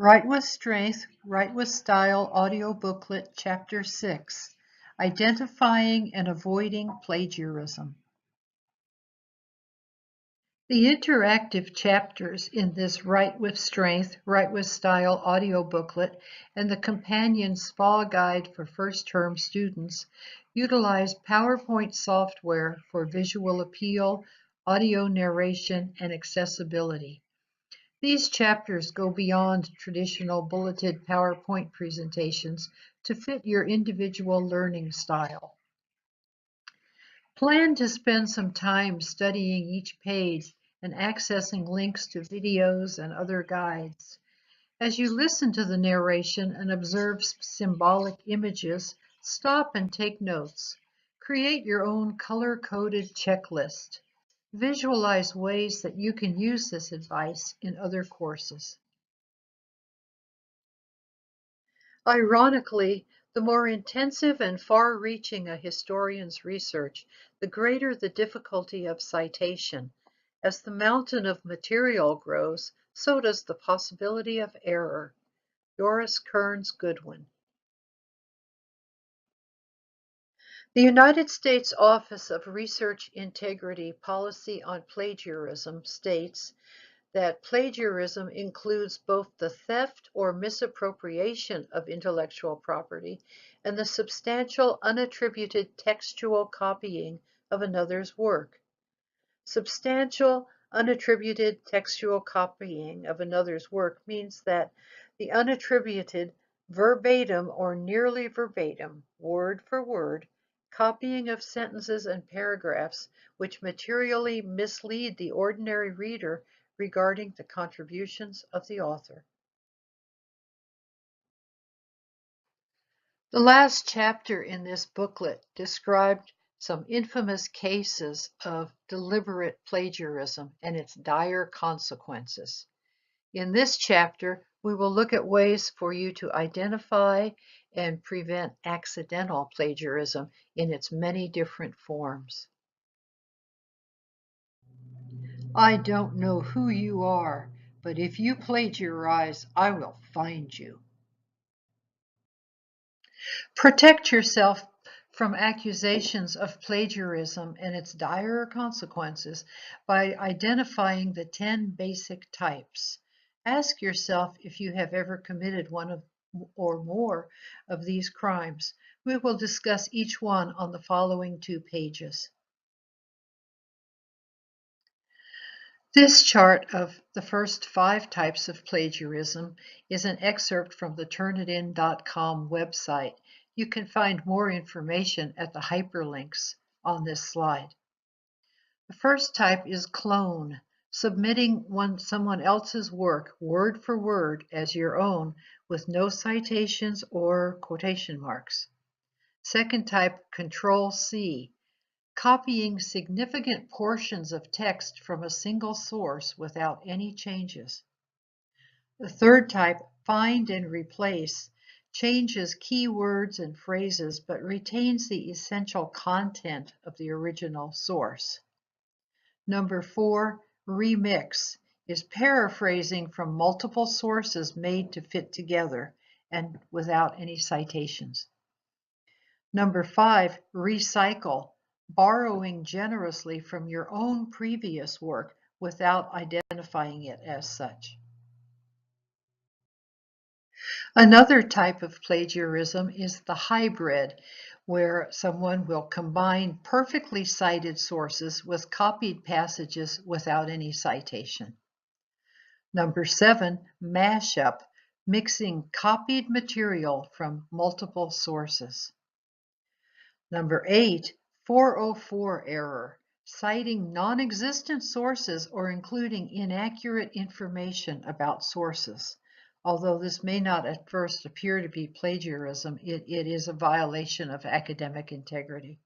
Write with Strength, Write with Style audio booklet, Chapter 6, Identifying and Avoiding Plagiarism. The interactive chapters in this Write with Strength, Write with Style audio booklet and the companion SPA guide for first-term students utilize PowerPoint software for visual appeal, audio narration, and accessibility. These chapters go beyond traditional bulleted PowerPoint presentations to fit your individual learning style. Plan to spend some time studying each page and accessing links to videos and other guides. As you listen to the narration and observe symbolic images, stop and take notes. Create your own color-coded checklist. Visualize ways that you can use this advice in other courses. Ironically, the more intensive and far-reaching a historian's research, the greater the difficulty of citation. As the mountain of material grows, so does the possibility of error. Doris Kearns Goodwin. The United States Office of Research Integrity Policy on Plagiarism states that plagiarism includes both the theft or misappropriation of intellectual property and the substantial unattributed textual copying of another's work. Substantial unattributed textual copying of another's work means that the unattributed verbatim or nearly verbatim, word for word, copying of sentences and paragraphs which materially mislead the ordinary reader regarding the contributions of the author. The last chapter in this booklet described some infamous cases of deliberate plagiarism and its dire consequences. In this chapter, we will look at ways for you to identify and prevent accidental plagiarism in its many different forms. I don't know who you are, but if you plagiarize, I will find you. Protect yourself from accusations of plagiarism and its dire consequences by identifying the 10 basic types. Ask yourself if you have ever committed one or more of these crimes. We will discuss each one on the following 2 pages. This chart of the first 5 types of plagiarism is an excerpt from the turnitin.com website. You can find more information at the hyperlinks on this slide. The first type is clone, submitting someone else's work word for word as your own with no citations or quotation marks. Second type, Control-C, copying significant portions of text from a single source without any changes. The third type, Find and Replace, changes keywords and phrases but retains the essential content of the original source. Number 4, Remix, is paraphrasing from multiple sources made to fit together and without any citations. Number 5, Recycle, borrowing generously from your own previous work without identifying it as such. Another type of plagiarism is the hybrid, where someone will combine perfectly cited sources with copied passages without any citation. Number 7, Mashup, mixing copied material from multiple sources. Number 8, 404 error, citing non-existent sources or including inaccurate information about sources. Although this may not at first appear to be plagiarism, it is a violation of academic integrity.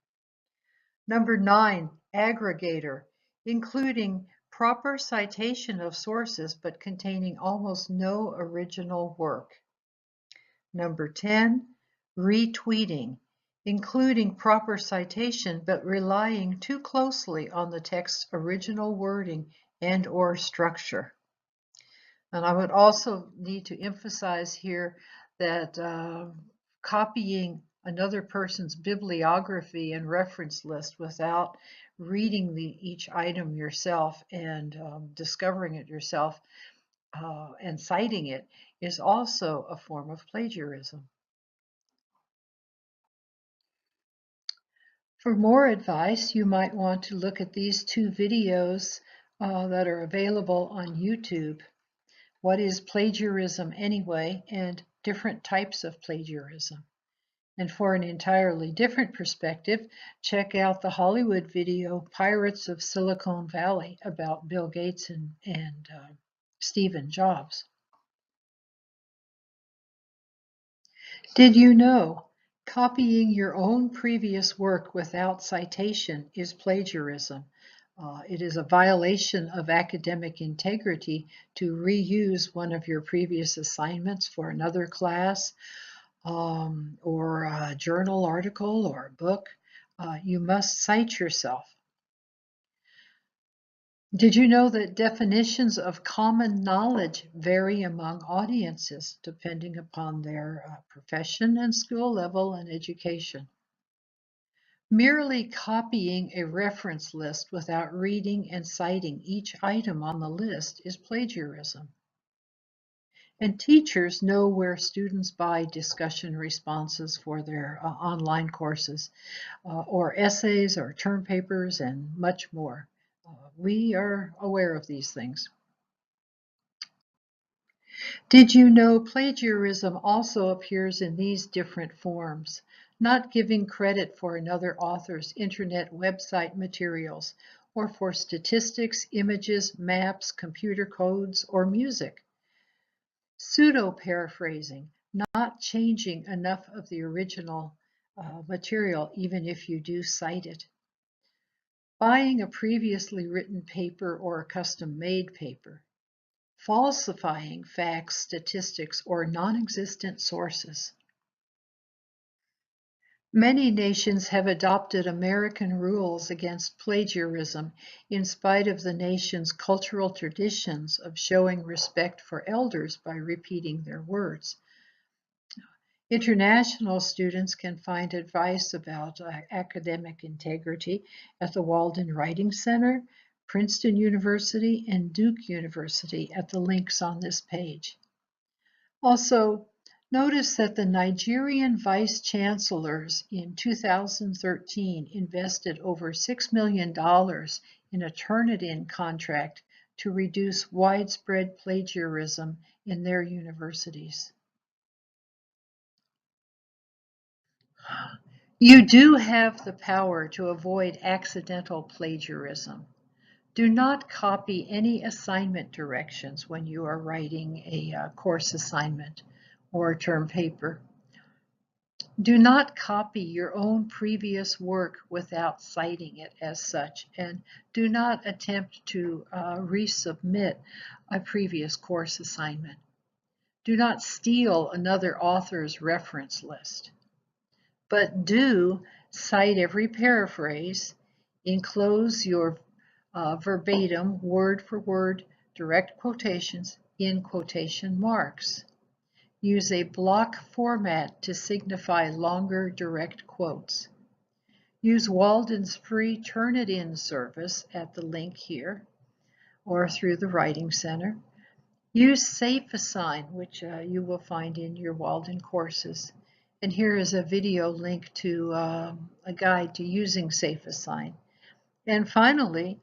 Number 9, aggregator, including proper citation of sources but containing almost no original work. Number 10, retweeting, including proper citation but relying too closely on the text's original wording and/or structure. And I would also need to emphasize here that copying another person's bibliography and reference list without reading each item yourself and discovering it yourself and citing it is also a form of plagiarism. For more advice, you might want to look at these two videos that are available on YouTube. What is plagiarism anyway, and different types of plagiarism. And for an entirely different perspective, check out the Hollywood video Pirates of Silicon Valley about Bill Gates and Steve Jobs. Did you know copying your own previous work without citation is plagiarism? It is a violation of academic integrity to reuse one of your previous assignments for another class or a journal article or a book. You must cite yourself. Did you know that definitions of common knowledge vary among audiences depending upon their profession and school level and education? Merely copying a reference list without reading and citing each item on the list is plagiarism. And teachers know where students buy discussion responses for their online courses, or essays or term papers and much more. We are aware of these things. Did you know plagiarism also appears in these different forms? Not giving credit for another author's internet website materials, or for statistics, images, maps, computer codes, or music. Pseudo-paraphrasing, not changing enough of the original material even if you do cite it. Buying a previously written paper or a custom-made paper. Falsifying facts, statistics, or non-existent sources. Many nations have adopted American rules against plagiarism in spite of the nation's cultural traditions of showing respect for elders by repeating their words. International students can find advice about academic integrity at the Walden Writing Center, Princeton University, and Duke University at the links on this page. Also, notice that the Nigerian vice chancellors in 2013 invested over $6 million in a Turnitin contract to reduce widespread plagiarism in their universities. You do have the power to avoid accidental plagiarism. Do not copy any assignment directions when you are writing a course assignment or a term paper. Do not copy your own previous work without citing it as such, and do not attempt to resubmit a previous course assignment. Do not steal another author's reference list. But do cite every paraphrase, enclose your verbatim, word for word, direct quotations in quotation marks. Use a block format to signify longer direct quotes. Use Walden's free Turnitin service at the link here or through the Writing Center. Use SafeAssign, which you will find in your Walden courses. And here is a video link to a guide to using SafeAssign. And finally,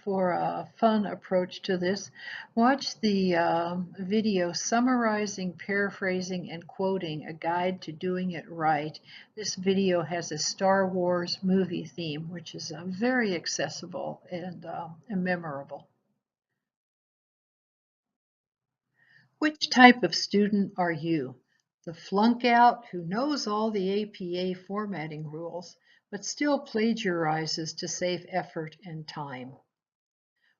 for a fun approach to this, watch the video Summarizing, Paraphrasing, and Quoting, a Guide to Doing It Right. This video has a Star Wars movie theme, which is very accessible and memorable. Which type of student are you? The flunk out who knows all the APA formatting rules, but still plagiarizes to save effort and time?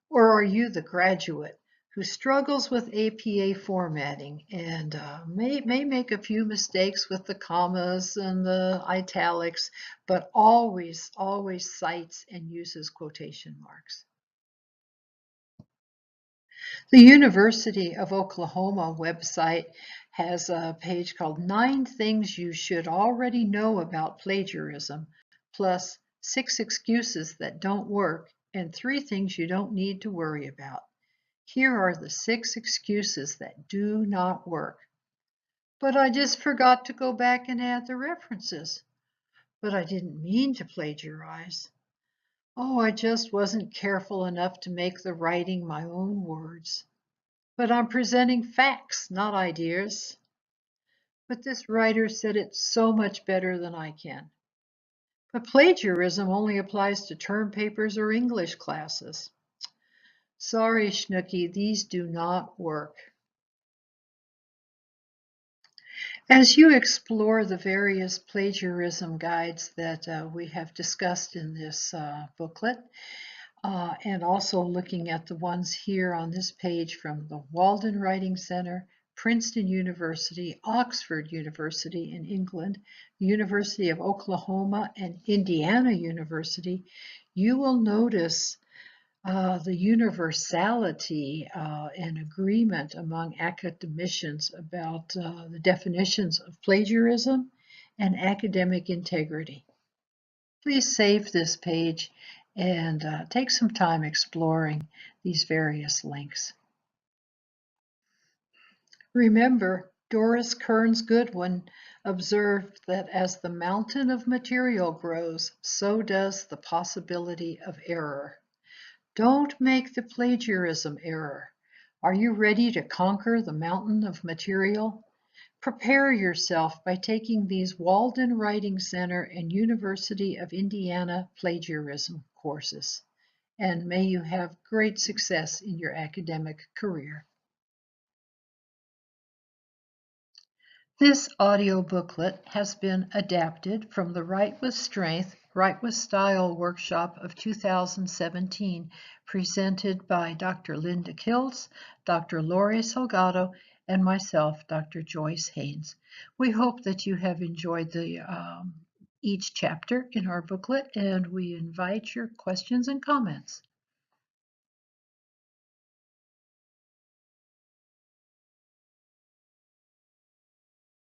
Or are you the graduate who struggles with APA formatting and may make a few mistakes with the commas and the italics, but always cites and uses quotation marks? The University of Oklahoma website has a page called 9 Things You Should Already Know About Plagiarism, plus 6 excuses that don't work and 3 things you don't need to worry about. Here are the 6 excuses that do not work. But I just forgot to go back and add the references. But I didn't mean to plagiarize. Oh, I just wasn't careful enough to make the writing my own words. But I'm presenting facts, not ideas. But this writer said it so much better than I can. But plagiarism only applies to term papers or English classes. Sorry, Schnooky, these do not work. As you explore the various plagiarism guides that we have discussed in this booklet, and also looking at the ones here on this page from the Walden Writing Center, Princeton University, Oxford University in England, University of Oklahoma, and Indiana University, you will notice the universality and agreement among academicians about the definitions of plagiarism and academic integrity. Please save this page and take some time exploring these various links. Remember, Doris Kearns Goodwin observed that as the mountain of material grows, so does the possibility of error. Don't make the plagiarism error. Are you ready to conquer the mountain of material? Prepare yourself by taking these Walden Writing Center and University of Indiana plagiarism courses, and may you have great success in your academic career. This audio booklet has been adapted from the Write with Strength, Write with Style workshop of 2017, presented by Dr. Linda Kiltz, Dr. Lori Salgado, and myself, Dr. Joyce Haynes. We hope that you have enjoyed each chapter in our booklet, and we invite your questions and comments.